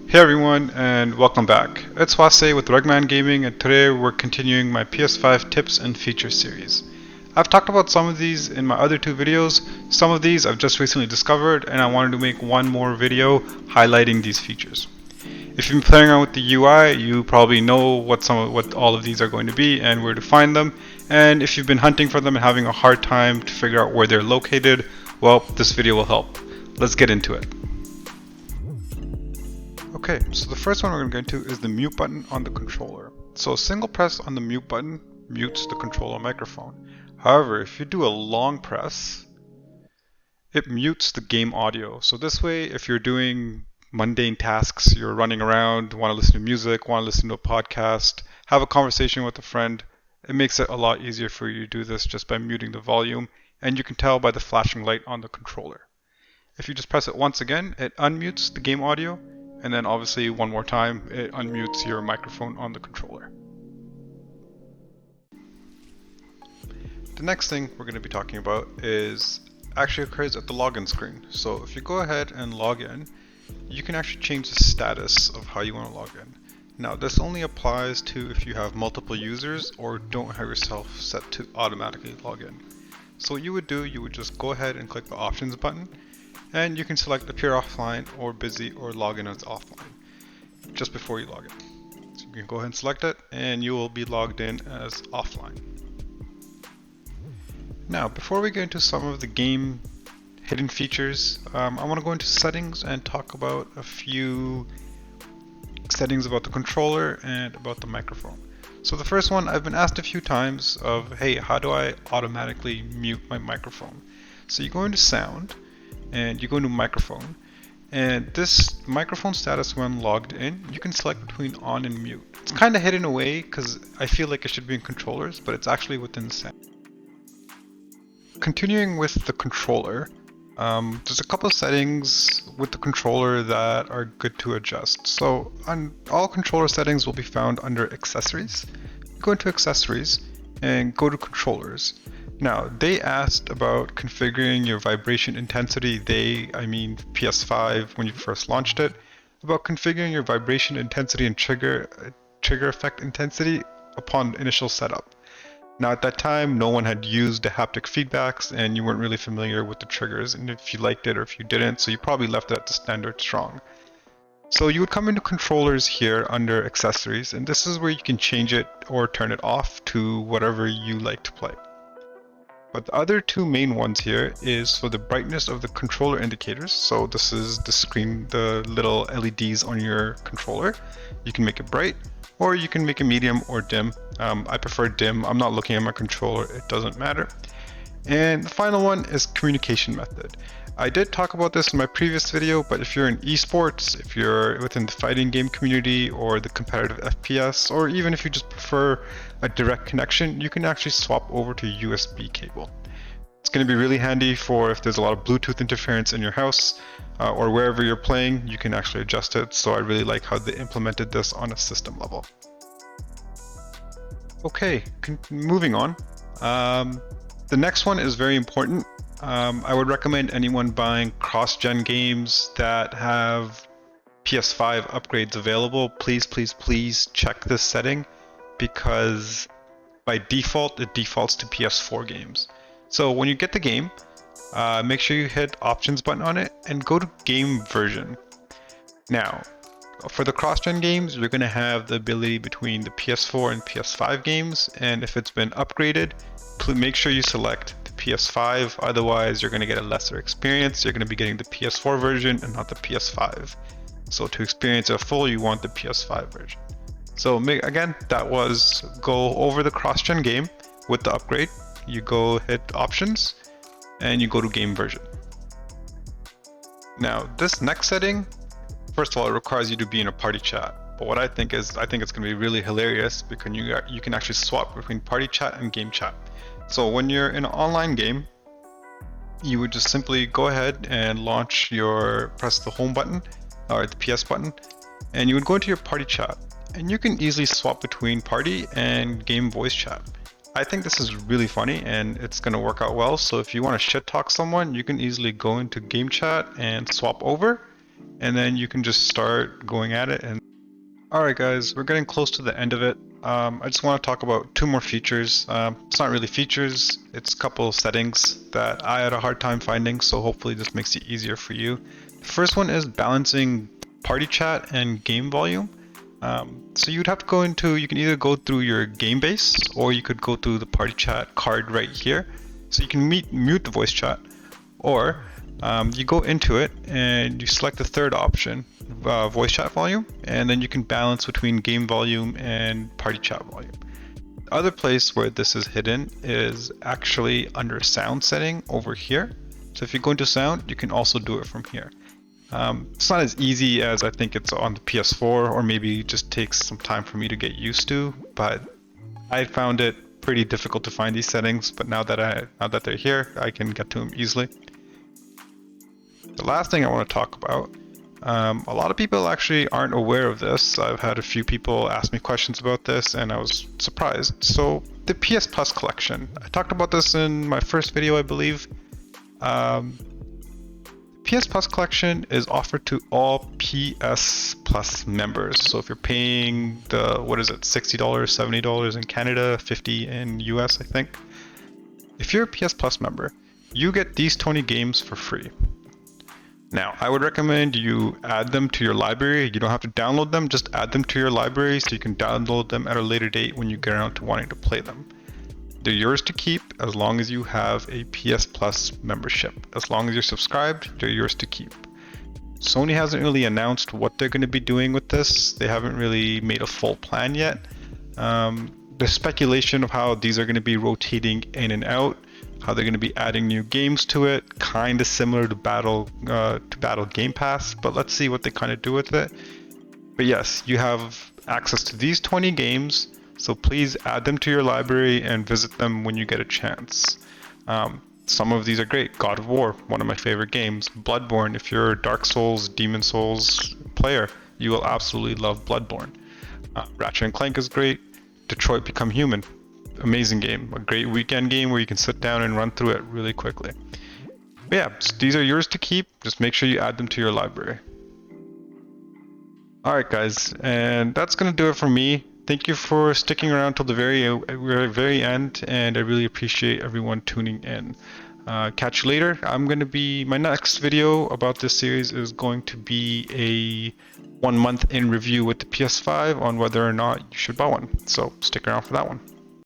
Hey everyone, and welcome back. It's Wase with Rugman Gaming, and today we're continuing my PS5 Tips and Features series. I've talked about some of these in my other two videos. Some of these I've just recently discovered, and I wanted to make one more video highlighting these features. If you've been playing around with the UI, you probably know what all of these are going to be and where to find them. And if you've been hunting for them and having a hard time to figure out where they're located, well, this video will help. Let's get into it. Okay, so the first one we're going to get into is the mute button on the controller. So a single press on the mute button mutes the controller microphone. However, if you do a long press, it mutes the game audio. So this way, if you're doing mundane tasks, you're running around, want to listen to music, want to listen to a podcast, have a conversation with a friend, it makes it a lot easier for you to do this just by muting the volume, and you can tell by the flashing light on the controller. If you just press it once again, it unmutes the game audio, and then obviously one more time, it unmutes your microphone on the controller. The next thing we're going to be talking about actually occurs at the login screen. So if you go ahead and log in, you can actually change the status of how you want to log in. Now this only applies to if you have multiple users or don't have yourself set to automatically log in. So what you would do, you would just go ahead and click the options button, and you can select appear offline or busy or log in as offline just before you log in. So you can go ahead and select it and you will be logged in as offline. Now before we get into some of the game hidden features, I want to go into settings and talk about a few settings about the controller and about the microphone. So the first one, I've been asked a few times of, hey, how do I automatically mute my microphone? So you go into sound, and you go into microphone, and this microphone status when logged in, you can select between on and mute. It's kind of hidden away because I feel like it should be in controllers, but it's actually within sound. Continuing with the controller, there's a couple of settings with the controller that are good to adjust. So on all controller settings will be found under accessories. Go into accessories and go to controllers. Now, they asked about configuring your vibration intensity. I mean PS5 when you first launched it, about configuring your vibration intensity and trigger effect intensity upon initial setup. Now, at that time, no one had used the haptic feedbacks and you weren't really familiar with the triggers and if you liked it or if you didn't, so you probably left it at the standard strong. So you would come into controllers here under accessories, and this is where you can change it or turn it off to whatever you like to play. But the other two main ones here is for the brightness of the controller indicators. So this is the screen, the little LEDs on your controller. You can make it bright or you can make it medium or dim. I prefer dim. I'm not looking at my controller, it doesn't matter. And the final one is communication method. I did talk about this in my previous video, but if you're in esports, if you're within the fighting game community or the competitive FPS, or even if you just prefer a direct connection, you can actually swap over to USB cable. It's going to be really handy for if there's a lot of Bluetooth interference in your house or wherever you're playing, you can actually adjust it. So I really like how they implemented this on a system level. Okay, moving on. The next one is very important. I would recommend anyone buying cross-gen games that have PS5 upgrades available. Please check this setting because by default it defaults to PS4 games. So when you get the game, make sure you hit options button on it and go to game version. Now, for the cross-gen games, you're going to have the ability between the PS4 and PS5 games, and if it's been upgraded, make sure you select the PS5, otherwise you're going to get a lesser experience. You're going to be getting the PS4 version and not the PS5. So to experience it full, you want the PS5 version. So again, that was go over the cross-gen game with the upgrade. You go hit options and you go to game version. Now this next setting, first of all, it requires you to be in a party chat. But what I think it's going to be really hilarious because you can actually swap between party chat and game chat. So when you're in an online game, you would just simply go ahead and press the home button or the PS button, and you would go into your party chat, and you can easily swap between party and game voice chat. I think this is really funny and it's going to work out well. So if you want to shit talk someone, you can easily go into game chat and swap over, and then you can just start going at it. And alright guys, we're getting close to the end of it. I just want to talk about two more features. It's not really features, it's a couple of settings that I had a hard time finding, so hopefully this makes it easier for you. The first one is balancing party chat and game volume. So you'd have to go into, you can either go through your game base or you could go through the party chat card right here. So you can mute the voice chat, or you go into it and you select the third option, voice chat volume, and then you can balance between game volume and party chat volume. The other place where this is hidden is actually under sound setting over here. So if you go into sound, you can also do it from here. It's not as easy as I think it's on the PS4, or maybe it just takes some time for me to get used to, but I found it pretty difficult to find these settings, but now that they're here, I can get to them easily. The last thing I want to talk about, a lot of people actually aren't aware of this. I've had a few people ask me questions about this and I was surprised. So the PS Plus collection, I talked about this in my first video, I believe. PS Plus collection is offered to all PS Plus members. So if you're paying the, what is it, $60, $70 in Canada, $50 in US, I think. If you're a PS Plus member, you get these 20 games for free. Now, I would recommend you add them to your library. You don't have to download them, just add them to your library so you can download them at a later date when you get around to wanting to play them. They're yours to keep as long as you have a PS Plus membership. As long as you're subscribed, they're yours to keep. Sony hasn't really announced what they're going to be doing with this. They haven't really made a full plan yet. There's speculation of how these are going to be rotating in and out, how they're going to be adding new games to it, kind of similar to Battle Game Pass, but let's see what they kind of do with it. But yes, you have access to these 20 games, so please add them to your library and visit them when you get a chance. Some of these are great. God of War, one of my favorite games. Bloodborne, if you're a Dark Souls, Demon Souls player, you will absolutely love Bloodborne. Ratchet & Clank is great. Detroit Become Human, amazing game. A great weekend game where you can sit down and run through it really quickly. But yeah, these are yours to keep. Just make sure you add them to your library. Alright guys, and that's going to do it for me. Thank you for sticking around till the very end, and I really appreciate everyone tuning in. Catch you later. My next video about this series is going to be a 1 month in review with the PS5 on whether or not you should buy one. So stick around for that one.